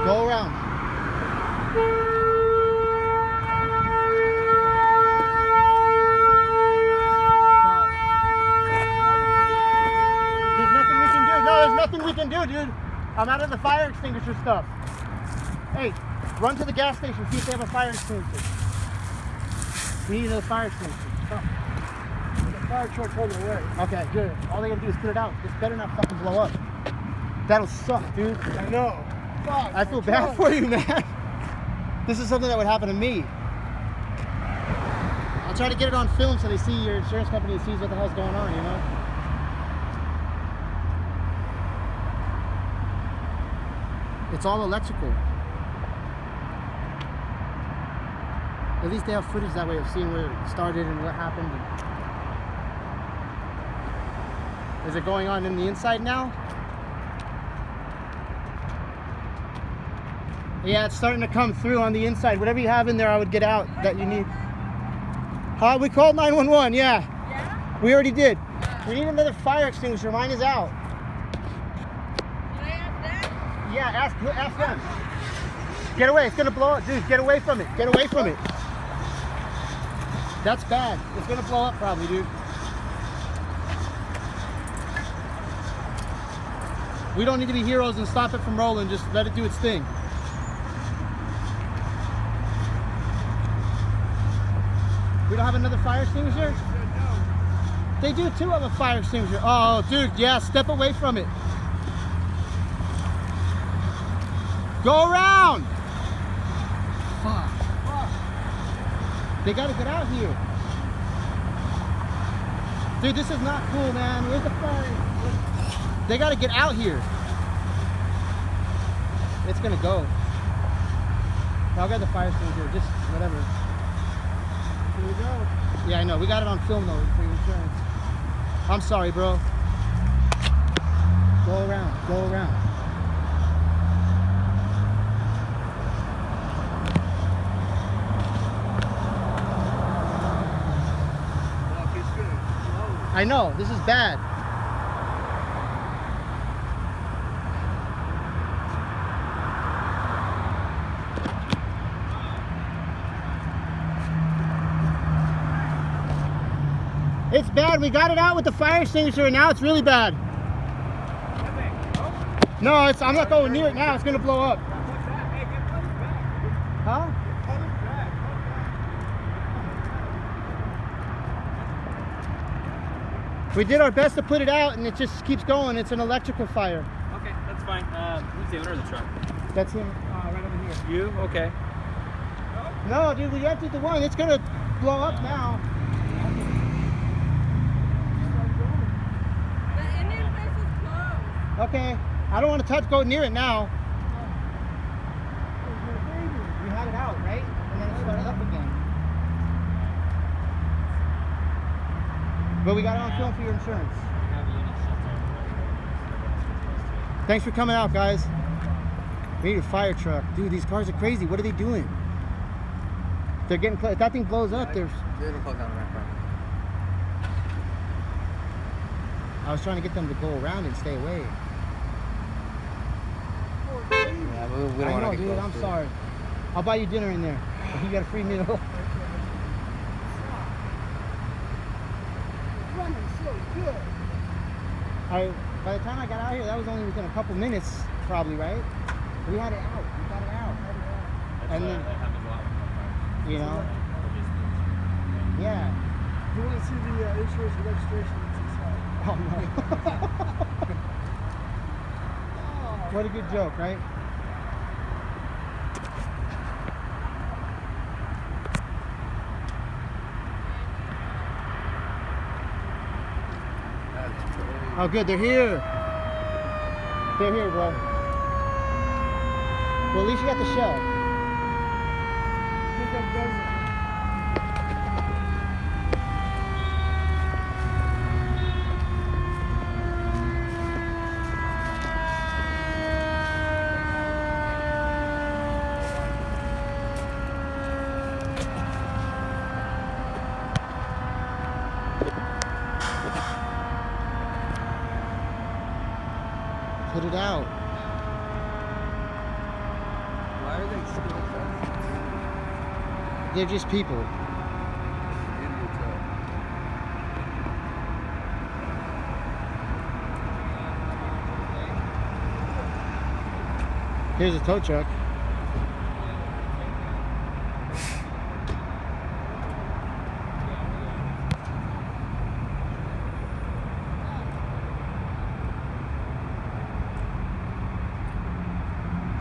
Go around. There's nothing we can do. No, there's nothing we can do, dude. I'm out of the fire extinguisher stuff. Hey, run to the gas station, see if they have a fire extinguisher. We need another fire extinguisher. Come. The fire truck's on the way. Okay, good. All they gotta do is put it out. This better not fucking blow up. That'll suck, dude. I know. Fuck, I feel bad for you, man. This is something that would happen to me. I'll try to get it on film so they see, your insurance company sees what the hell's going on, you know? It's all electrical. At least they have footage that way of seeing where it started and what happened. Is it going on in the inside now? Yeah, it's starting to come through on the inside. Whatever you have in there, I would get out that you need. Huh? We called 911, yeah. Yeah? We already did. We need another fire extinguisher. Mine is out. Can I ask that? Yeah, ask them. Get away. It's going to blow up. Dude, get away from it. Get away from it. That's bad. It's going to blow up probably, dude. We don't need to be heroes and stop it from rolling. Just let it do its thing. We don't have another fire extinguisher? They do too have a fire extinguisher. Oh, dude, yeah, step away from it. Go around! Fuck. They gotta get out here. Dude, this is not cool, man. Where's the fire? They gotta get out here. It's gonna go. I'll get the fire extinguisher, just whatever. Here we go. Yeah, I know. We got it on film though for your insurance. I'm sorry, bro. Go around. Go around. I know. This is bad. It's bad. We got it out with the fire extinguisher and now it's really bad. No, I'm not going near it now. It's going to blow up. Huh? We did our best to put it out and it just keeps going. It's an electrical fire. Okay, that's fine. Who's the owner of the truck? That's him right over here. You? Okay. No, dude, we emptied the one. It's going to blow up now. The Indian place is closed. Okay, I don't want to go near it now. You had it out, right? And then it started up again. But we got it on film for your insurance. Thanks for coming out, guys. We need a fire truck. Dude, these cars are crazy. What are they doing? They're getting close. If that thing blows up, they're... I was trying to get them to go around and stay away. Yeah, we I don't know, want to dude. I'm sorry. I'll buy you dinner in there. You got a free meal. Running so good. By the time I got out here, that was only within a couple minutes, probably, right? We had it out. We got it out. And then, that happens a lot with cars. you know, yeah. You want to see the insurance and registration that's inside. Oh no. What a good joke, right? Oh, good. They're here. They're here, bro. Well, at least you got the shell. I think that does it. Put it out. They're just people. Here's a tow truck.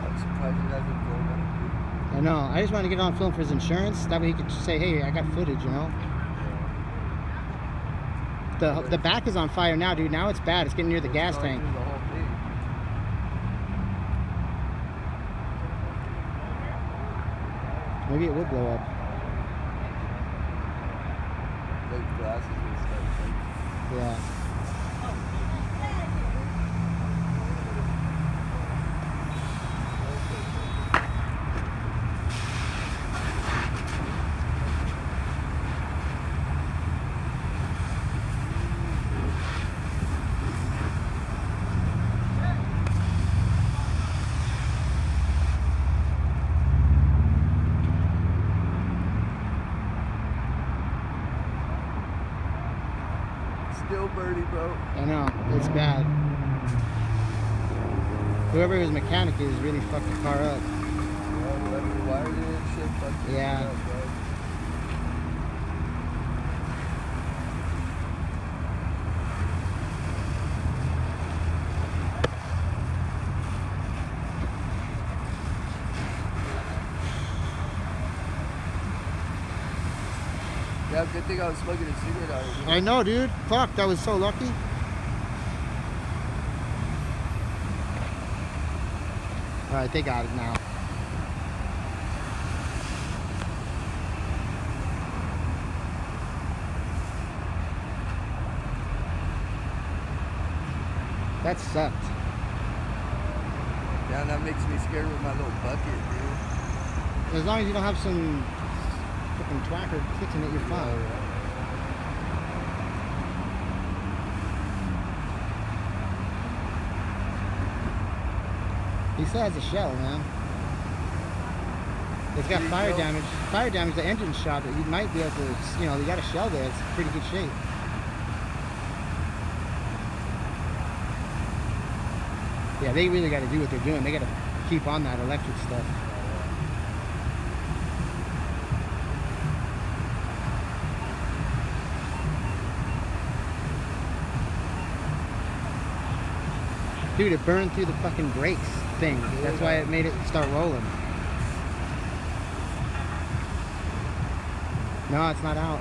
I'm surprised it hasn't blown up. I know. I just want to get it on film for his insurance. That way he could say, hey, I got footage, you know? The back is on fire now, dude. Now it's bad. It's getting near the gas tank. The whole thing. Maybe it would blow up. The glasses will start shaking. Yeah. Still birdie, bro. I know. It's bad. Whoever his mechanic is really fucked the car up. Whoever wired it and shit, fucked it Yeah. up, bro. Yeah, good thing I was smoking a cigarette out of it. I know, dude. Fuck, that was so lucky. Alright, they got it now. That sucked. Yeah, that makes me scared with my little bucket, dude. As long as you don't have some fucking twacker kicking it, you're fine. He still has a shell, man. It's got fire damage. Fire damage, the engine shot, but you might be able to, you know, you got a shell there. It's pretty good shape. Yeah, they really got to do what they're doing. They got to keep on that electric stuff. Dude, it burned through the fucking brakes thing. That's why it made it start rolling. No, it's not out.